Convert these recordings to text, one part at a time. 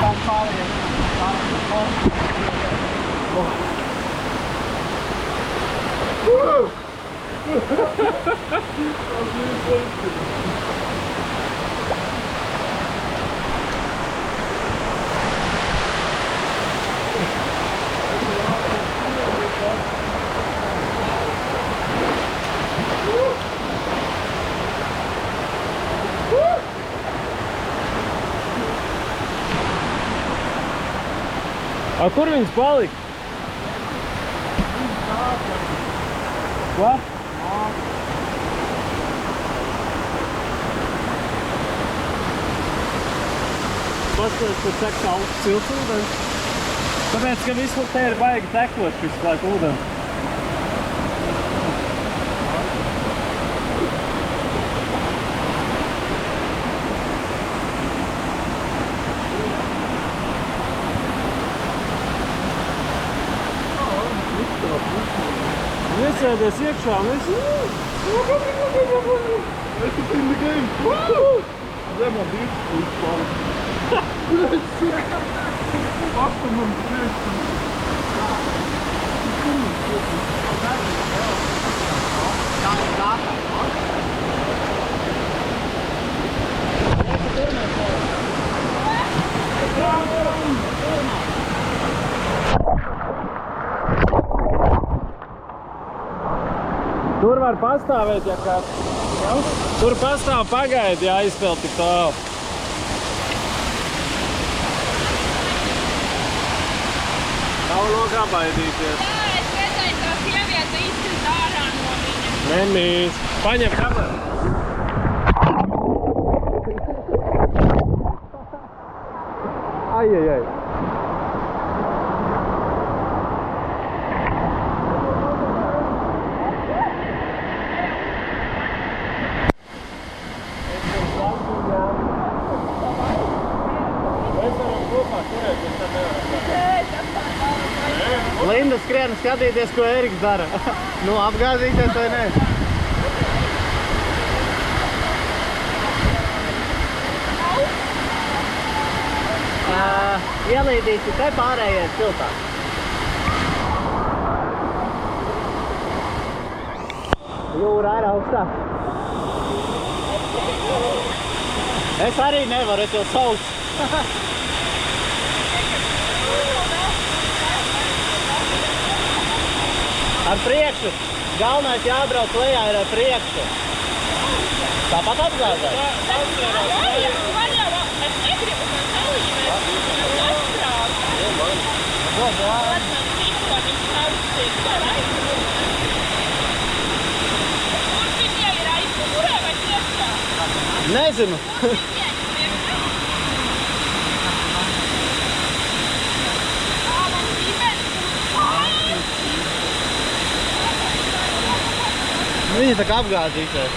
tam pārējiem. A kur viņas palika? Ko? Paskaties, kur tek augsts silts ūdens. Tāpēc, ka visu te ir baigi tekot visu laiku ūdens. Iesēdies iekšā un viss. Es tu in the game. Zemā divas puses palika. Pastam man priekšā. Tur var pastāvēt, ja kāds. Tur pastāv pagaidi, ja aizpēl tik tālu. Nav logā baidīties. Jā, es redzēju, tā sieviete izkrīt ārā no viņa. Nemīs. Paņem kameru. Ai. Linda skrien skatīties, ko Eriks dara. Nu, apgāzīties vai ne? Ielīdīsi te pārējais siltā. Jūra ir augstā. Es arī nevaru, es jau sauc. Ar priekšu. Galvenais jābrauc lejā ir ar priekšu. Tāpat apgāzēt? Jā, man jau, es negribu, man salīmēt, man atstrāst. Man tikko viņš taustīt, var aizmūt. Kur viņi ir aizmūrē vai tiešā? Nezinu. Kur viņi ir? Viņi tā kā apgāzīsies.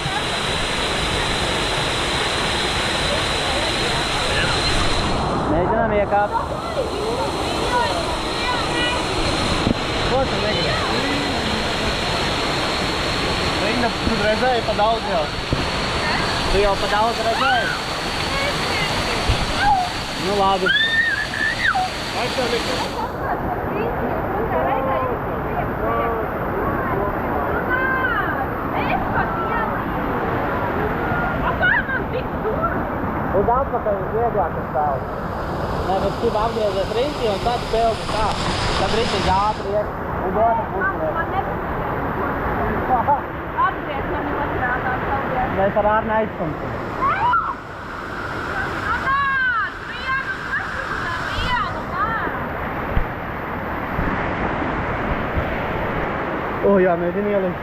Mēģinām iekāpt. Ko tu negrib? Linda, tu redzēji pa daudz jau. Tu jau pa daudz redzēji? Nu labi. Uz atpakaļ vieglāk uz tālu. Nē, bet tu apgriezies riņķi un tad peldi tā. Tad riņķis ātri iek un otru pusi. Atgriezt man otrā tā paldies. Mēs ar Ārni aizstumsim. O, jā, mēģini ielikt.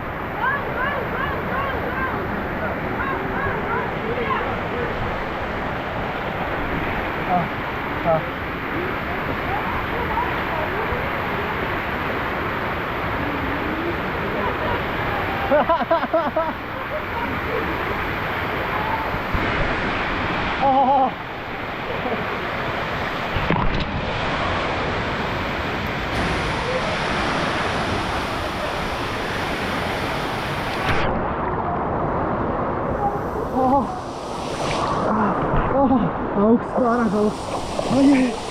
Oh. augsts, pārāk augsts. Ai,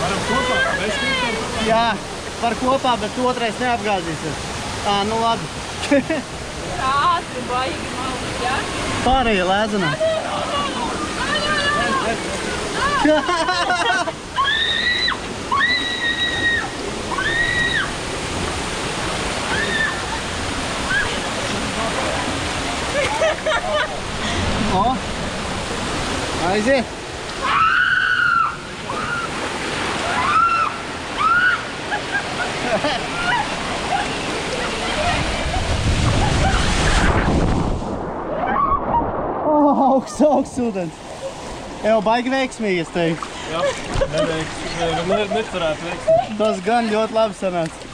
Varam kopā, mēs tiekam. jā, var kopā, bet otrais neapgāzīsies. Tā, nu labi. Ātri, baigi maldi, jā? Pārējie lēzenā. O, aiziet. Augsts ūdens. Jau baigi veiksmīgi, es teiktu. Jā, necerētu veiksmīgi. Tas gan ļoti labi sanāca.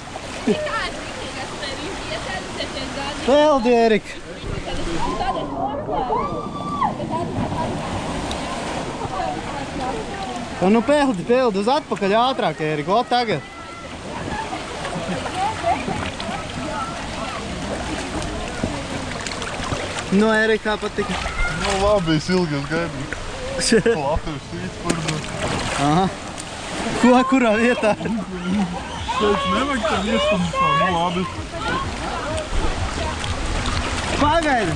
Peldi, Erika! Nu peldi, uz atpakaļ ātrāk, Erika, o tagad. Nu, Erika, kā patika? Nu labi, es ilgi gaidīju. Latvijas sīts parunāt. Aha. Ko, kurā vietā? Šeit nevajag tev iestāmies tā, nu labi. Pagaidi!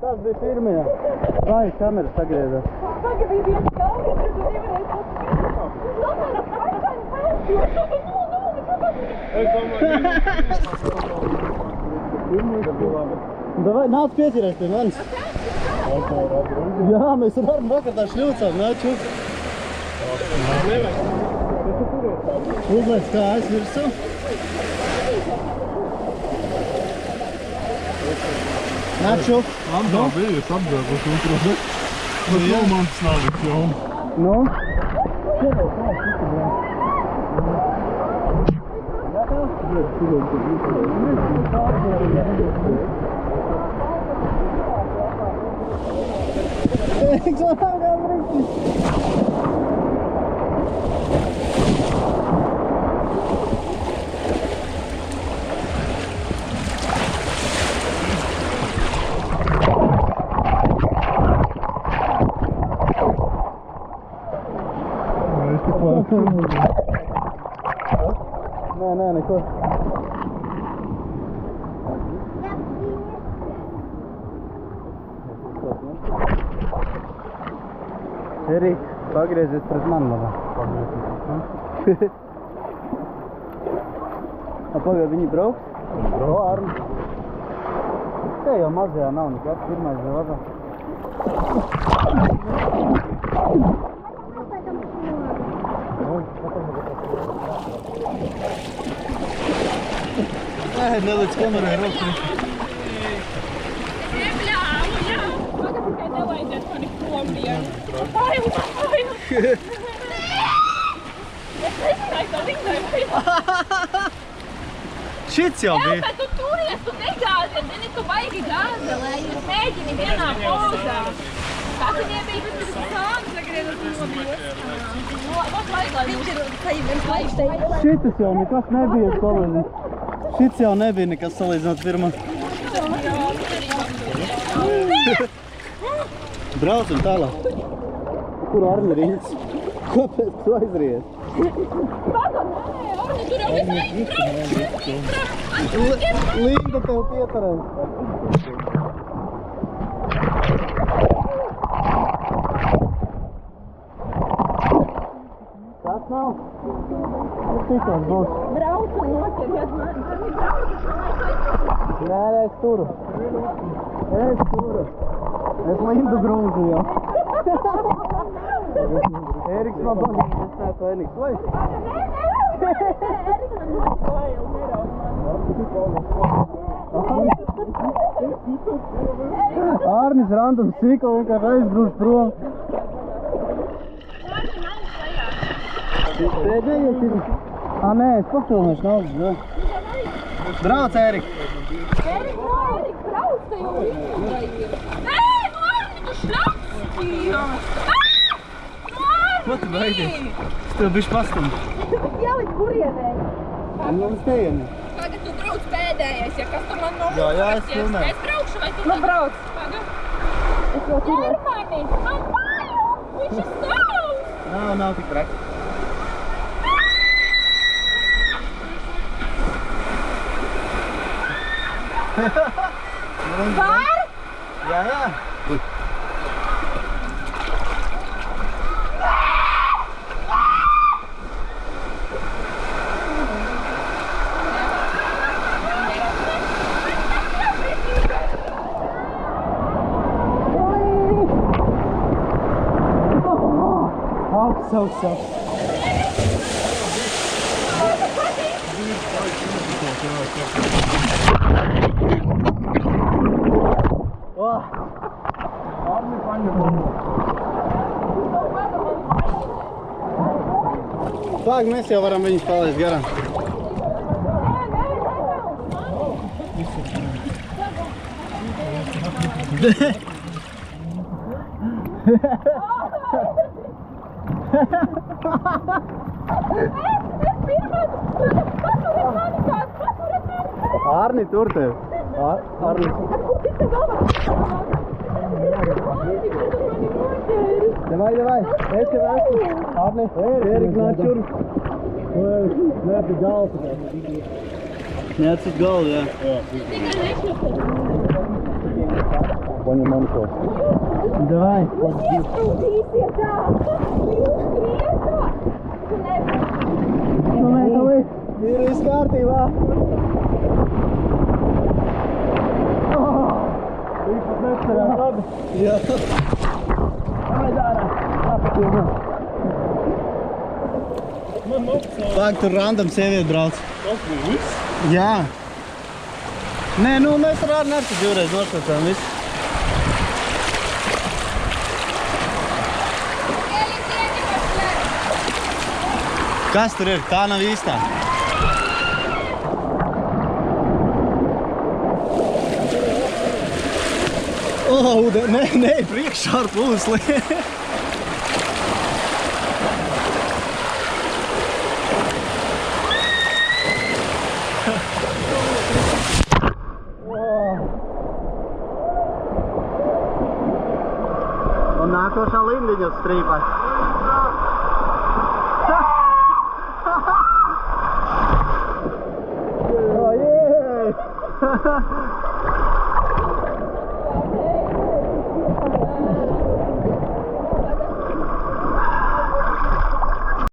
Tas bija pirmajā. Vai, kamera sagriezās. Pagaidīju viens galvas, tad tu nevarēji Davai, nāc pieķerēs pie manis. Jā, mēs varam vakar tā šļūcām, nāc čuk. Uzlaic kājas virsū. Nāc čuk. Man tā bija, es apgāzos un bet nu man tas nav likt jauni. Nu? Nē, neko. Erika, pagriezies pret mani labāk. Pagaid, viņi brauks? O, Arni. Te jau mazajā nav nekas, pirmais vai labāk. Neliec kamerai roku. Nebļāvu, jā. Pagaid, tikai nelaidiet mani prom vienu. Bailu. Es nezināju, tā zināju. Šits jau Jā, bija. bet tu turies, tu negāzi, zini, tu baigi gāzelēji, mēģini vienā pozā. Kā viņiem bija, bet tu sāni sagriezas nobies. Šitas jau nekas nebija salīdzināt. Šits jau nebija nekas salīdzināt pirmā. Braucam tālāk. Kur Arni rīts? Kāpēc tu aizries? Pagam, nē, Arni, tur jau viss aizbrauc. Linda tev pietarēs. cikos būs. Braucu noķeriet man. Braucu, Nē, es turu. Es turu. Es lindu grūzu jau. Eriks man bagājas, es neesmu vainīgs. Vai? Eriks man noķoja un neraud man. Ārnis randums sīko vienkārši aizbrūž prom. Pēdējais ir... Nē, es pafilmēšu naudas, jā. Brauc, Erika! Eriks, brauc, te jau izdarīja. Nē, Arni, tu šļapskījās! Ko tu baidies? Es tev bišķi pastumu. Jau līdz kurienē? Nu, uz tejieni. Tagad tu brauc pēdējais, ja kas tu man nav Jā, es filmēju. Es braukšu, vai tu... Nu, brauc. Tagad. Es jau tur Ģermani! Man māju! Viņš ir stāv! Nav tik traki. Var? Jā. Augs. Pag, mēs jau varam viņus palaist garām. Arni, tur tev. Arni. Davai. Esi. Arni. Erik, nāc šur. Nāc uz galvu. Nāc uz galvu, jā. Paņem man to. Davai. Ir viss kārtībā. Viņš pat necerās labi. Jā. Aidārā. Pag, tur random sievieti brauc. Tas bija viss? Jā. Nē, nu mēs ar Arni arī divreiz nosaucām visu. Kas tur ir? Tā nav īstā. Nē, priekšā ar plūsli. Un nākošā lindiņa uz strīpās. Oh, yeah!